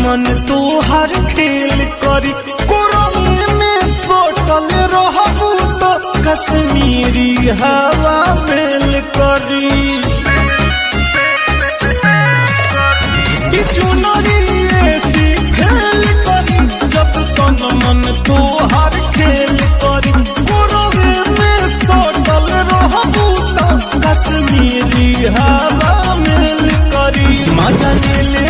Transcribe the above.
मन तू हर खेल करी कोरमे में सोटल रहबू तो कश्मीरी हवा मेल करी चुनरी ऐसी खेल करी जब तन मन तू हर खेल करी कोरमे में सोटल रहबू तो कश्मीरी हवा मेल करी मजा ले